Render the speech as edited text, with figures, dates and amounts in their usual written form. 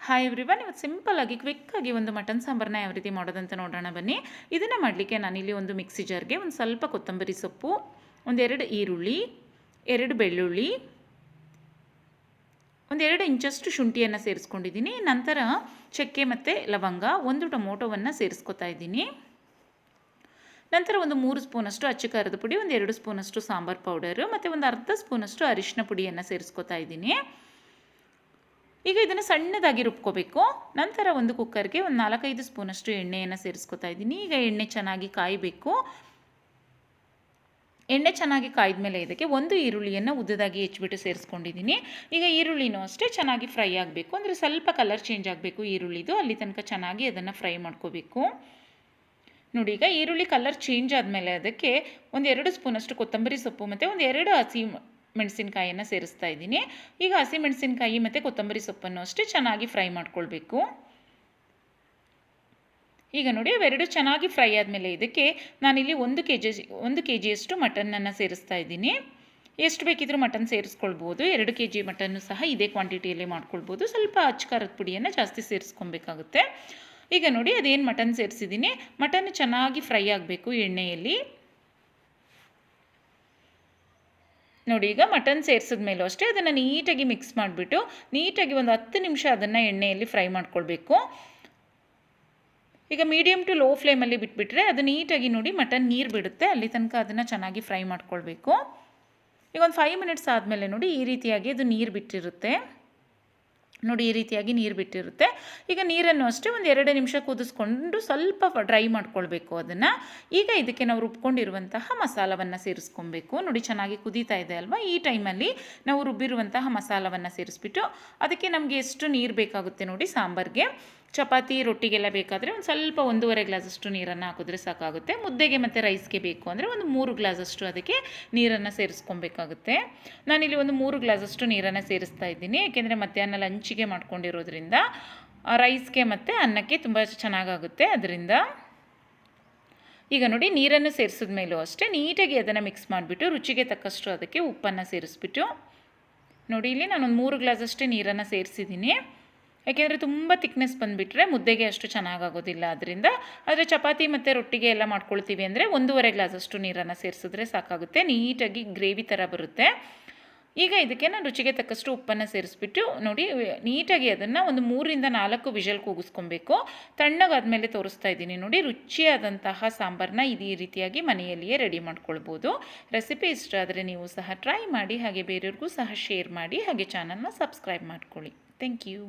Hi everyone, ಇವತ್ತು ಸಿಂಪಲ್ಲಾಗಿ ಕ್ವಿಕ್ಕಾಗಿ ಒಂದು ಮಟನ್ ಸಾಂಬಾರನ್ನ ಯಾವ ರೀತಿ ಮಾಡೋದಂತ ನೋಡೋಣ ಬನ್ನಿ. ಇದನ್ನು ಮಾಡಲಿಕ್ಕೆ ನಾನಿಲ್ಲಿ ಒಂದು ಮಿಕ್ಸಿ ಜಾರ್ಗೆ ಒಂದು ಸ್ವಲ್ಪ ಕೊತ್ತಂಬರಿ ಸೊಪ್ಪು, ಒಂದೆರಡು ಈರುಳ್ಳಿ, 2 ಬೆಳ್ಳುಳ್ಳಿ, 1-2 ಇಂಚಷ್ಟು ಶುಂಠಿಯನ್ನು ಸೇರಿಸ್ಕೊಂಡಿದ್ದೀನಿ. ನಂತರ ಚಕ್ಕೆ ಮತ್ತು ಲವಂಗ, 1 ಟೊಮೊಟೊವನ್ನು ಸೇರಿಸ್ಕೊತಾ ಇದ್ದೀನಿ. ನಂತರ ಒಂದು 3 ಸ್ಪೂನಷ್ಟು ಅಚ್ಚ ಖಾರದ ಪುಡಿ, 2 ಸ್ಪೂನಷ್ಟು ಸಾಂಬಾರು ಪೌಡರು ಮತ್ತು ಒಂದು ಅರ್ಧ ಸ್ಪೂನಷ್ಟು ಅರಿಶಿನ ಪುಡಿಯನ್ನು ಸೇರಿಸ್ಕೊತಾ ಇದ್ದೀನಿ. ಈಗ ಇದನ್ನು ಸಣ್ಣದಾಗಿ ರುಬ್ಕೋಬೇಕು. ನಂತರ ಒಂದು ಕುಕ್ಕರ್ಗೆ ಒಂದು 4-5 ಸ್ಪೂನಷ್ಟು ಎಣ್ಣೆಯನ್ನು ಸೇರಿಸ್ಕೊತಾ ಇದ್ದೀನಿ. ಈಗ ಎಣ್ಣೆ ಚೆನ್ನಾಗಿ ಕಾಯಬೇಕು. ಎಣ್ಣೆ ಚೆನ್ನಾಗಿ ಕಾಯ್ದ ಮೇಲೆ ಇದಕ್ಕೆ ಒಂದು ಈರುಳ್ಳಿಯನ್ನು ಉದ್ದದಾಗಿ ಹೆಚ್ಚಿಬಿಟ್ಟು ಸೇರಿಸ್ಕೊಂಡಿದ್ದೀನಿ. ಈಗ ಈರುಳ್ಳಿನೂ ಅಷ್ಟೇ ಚೆನ್ನಾಗಿ ಫ್ರೈ ಆಗಬೇಕು, ಅಂದರೆ ಸ್ವಲ್ಪ ಕಲರ್ ಚೇಂಜ್ ಆಗಬೇಕು ಈರುಳ್ಳಿದು, ಅಲ್ಲಿ ತನಕ ಚೆನ್ನಾಗಿ ಅದನ್ನು ಫ್ರೈ ಮಾಡ್ಕೋಬೇಕು. ನೋಡಿ, ಈಗ ಈರುಳ್ಳಿ ಕಲರ್ ಚೇಂಜ್ ಆದಮೇಲೆ ಅದಕ್ಕೆ 1-2 ಸ್ಪೂನಷ್ಟು ಕೊತ್ತಂಬರಿ ಸೊಪ್ಪು ಮತ್ತು 1-2 ಹಸಿ ಮೆಣಸಿನಕಾಯಿಯನ್ನು ಸೇರಿಸ್ತಾ ಇದ್ದೀನಿ. ಈಗ ಹಸಿಮೆಣಸಿನಕಾಯಿ ಮತ್ತು ಕೊತ್ತಂಬರಿ ಸೊಪ್ಪನ್ನು ಅಷ್ಟೇ ಚೆನ್ನಾಗಿ ಫ್ರೈ ಮಾಡ್ಕೊಳ್ಬೇಕು. ಈಗ ನೋಡಿ, ಅವೆರಡು ಚೆನ್ನಾಗಿ ಫ್ರೈ ಆದಮೇಲೆ ಇದಕ್ಕೆ ನಾನಿಲ್ಲಿ 1 ಕೆ ಜಿಯಷ್ಟು ಮಟನನ್ನು ಸೇರಿಸ್ತಾ ಇದ್ದೀನಿ. ಎಷ್ಟು ಬೇಕಿದ್ರೂ ಮಟನ್ ಸೇರಿಸ್ಕೊಳ್ಬೋದು. 2 ಕೆ ಜಿ ಮಟನ್ನು ಸಹ ಇದೇ ಕ್ವಾಂಟಿಟಿಯಲ್ಲಿ ಮಾಡ್ಕೊಳ್ಬೋದು. ಸ್ವಲ್ಪ ಅಚ್ಚ ಖಾರದ ಪುಡಿಯನ್ನು ಜಾಸ್ತಿ ಸೇರಿಸ್ಕೊಬೇಕಾಗುತ್ತೆ. ಈಗ ನೋಡಿ, ಅದೇನು ಮಟನ್ ಸೇರಿಸಿದ್ದೀನಿ, ಮಟನ್ ಚೆನ್ನಾಗಿ ಫ್ರೈ ಆಗಬೇಕು ಎಣ್ಣೆಯಲ್ಲಿ. ನೋಡಿ, ಈಗ ಮಟನ್ ಸೇರಿಸಿದ ಮೇಲೂ ಅಷ್ಟೇ ಅದನ್ನು ನೀಟಾಗಿ ಮಿಕ್ಸ್ ಮಾಡಿಬಿಟ್ಟು ನೀಟಾಗಿ ಒಂದು 10 ನಿಮಿಷ ಅದನ್ನು ಎಣ್ಣೆಯಲ್ಲಿ ಫ್ರೈ ಮಾಡ್ಕೊಳ್ಬೇಕು. ಈಗ ಮೀಡಿಯಮ್ ಟು ಲೋ ಫ್ಲೇಮಲ್ಲಿ ಬಿಟ್ಬಿಟ್ರೆ ಅದು ನೀಟಾಗಿ ನೋಡಿ ಮಟನ್ ನೀರು ಬಿಡುತ್ತೆ, ಅಲ್ಲಿ ತನಕ ಅದನ್ನು ಚೆನ್ನಾಗಿ ಫ್ರೈ ಮಾಡ್ಕೊಳ್ಬೇಕು. ಈಗ ಒಂದು 5 ಮಿನಿಟ್ಸ್ ಆದಮೇಲೆ ನೋಡಿ ಈ ರೀತಿಯಾಗಿ ಅದು ನೀರು ಬಿಟ್ಟಿರುತ್ತೆ. ನೋಡಿ, ಈ ರೀತಿಯಾಗಿ ನೀರು ಬಿಟ್ಟಿರುತ್ತೆ. ಈಗ ನೀರನ್ನು ಅಷ್ಟೇ ಒಂದು 2 ನಿಮಿಷ ಕುದಿಸ್ಕೊಂಡು ಸ್ವಲ್ಪ ಡ್ರೈ ಮಾಡ್ಕೊಳ್ಬೇಕು ಅದನ್ನು. ಈಗ ಇದಕ್ಕೆ ನಾವು ರುಬ್ಕೊಂಡಿರುವಂತಹ ಮಸಾಲವನ್ನು ಸೇರಿಸ್ಕೊಬೇಕು. ನೋಡಿ, ಚೆನ್ನಾಗಿ ಕುದೀತಾ ಇದೆ ಅಲ್ವಾ, ಈ ಟೈಮಲ್ಲಿ ನಾವು ರುಬ್ಬಿರುವಂತಹ ಮಸಾಲವನ್ನು ಸೇರಿಸ್ಬಿಟ್ಟು ಅದಕ್ಕೆ ನಮಗೆ ಎಷ್ಟು ನೀರು ಬೇಕಾಗುತ್ತೆ ನೋಡಿ, ಸಾಂಬಾರಿಗೆ ಚಪಾತಿ ರೊಟ್ಟಿಗೆಲ್ಲ ಬೇಕಾದರೆ ಒಂದು ಸ್ವಲ್ಪ 1.5 ಗ್ಲಾಸಷ್ಟು ನೀರನ್ನು ಹಾಕಿದ್ರೆ ಸಾಕಾಗುತ್ತೆ. ಮುದ್ದೆಗೆ ಮತ್ತು ರೈಸ್ಗೆ ಬೇಕು ಅಂದರೆ ಒಂದು 3 ಗ್ಲಾಸಷ್ಟು ಅದಕ್ಕೆ ನೀರನ್ನು ಸೇರಿಸ್ಕೊಬೇಕಾಗುತ್ತೆ. ನಾನಿಲ್ಲಿ ಒಂದು 3 ಗ್ಲಾಸಷ್ಟು ನೀರನ್ನು ಸೇರಿಸ್ತಾ ಇದ್ದೀನಿ, ಏಕೆಂದರೆ ಮಧ್ಯಾಹ್ನ ಲಂಚಿಗೆ ಮಾಡ್ಕೊಂಡಿರೋದ್ರಿಂದ ರೈಸ್ಗೆ ಮತ್ತು ಅನ್ನಕ್ಕೆ ತುಂಬ ಚೆನ್ನಾಗಾಗುತ್ತೆ ಅದರಿಂದ. ಈಗ ನೋಡಿ, ನೀರನ್ನು ಸೇರಿಸಿದ ಮೇಲೂ ಅಷ್ಟೇ ನೀಟಾಗಿ ಅದನ್ನು ಮಿಕ್ಸ್ ಮಾಡಿಬಿಟ್ಟು ರುಚಿಗೆ ತಕ್ಕಷ್ಟು ಅದಕ್ಕೆ ಉಪ್ಪನ್ನು ಸೇರಿಸ್ಬಿಟ್ಟು ನೋಡಿ, ಇಲ್ಲಿ ನಾನೊಂದು 3 ಗ್ಲಾಸಷ್ಟೇ ನೀರನ್ನು ಸೇರಿಸಿದ್ದೀನಿ. ಯಾಕೆಂದರೆ ತುಂಬ ತಿಕ್ನೆಸ್ ಬಂದುಬಿಟ್ರೆ ಮುದ್ದೆಗೆ ಅಷ್ಟು ಚೆನ್ನಾಗಾಗೋದಿಲ್ಲ ಅದರಿಂದ. ಆದರೆ ಚಪಾತಿ ಮತ್ತು ರೊಟ್ಟಿಗೆ ಎಲ್ಲ ಮಾಡ್ಕೊಳ್ತೀವಿ ಅಂದರೆ 1.5 ಗ್ಲಾಸಷ್ಟು ನೀರನ್ನು ಸೇರಿಸಿದ್ರೆ ಸಾಕಾಗುತ್ತೆ, ನೀಟಾಗಿ ಗ್ರೇವಿ ಥರ ಬರುತ್ತೆ. ಈಗ ಇದಕ್ಕೆ ನಾನು ರುಚಿಗೆ ತಕ್ಕಷ್ಟು ಉಪ್ಪನ್ನು ಸೇರಿಸ್ಬಿಟ್ಟು ನೋಡಿ ನೀಟಾಗಿ ಅದನ್ನು ಒಂದು 3-4 ವಿಷಲ್ ಕೂಗಿಸ್ಕೊಬೇಕು. ತಣ್ಣಗಾದ್ಮೇಲೆ ತೋರಿಸ್ತಾ ಇದ್ದೀನಿ ನೋಡಿ, ರುಚಿಯಾದಂತಹ ಸಾಂಬಾರನ್ನ ಈ ರೀತಿಯಾಗಿ ಮನೆಯಲ್ಲಿಯೇ ರೆಡಿ ಮಾಡ್ಕೊಳ್ಬೋದು. ರೆಸಿಪಿ ಇಷ್ಟ ಆದರೆ ನೀವು ಸಹ ಟ್ರೈ ಮಾಡಿ, ಹಾಗೆ ಬೇರೆಯವ್ರಿಗೂ ಸಹ ಶೇರ್ ಮಾಡಿ, ಹಾಗೆ ಚಾನಲ್ನ ಸಬ್ಸ್ಕ್ರೈಬ್ ಮಾಡ್ಕೊಳ್ಳಿ. Thank you.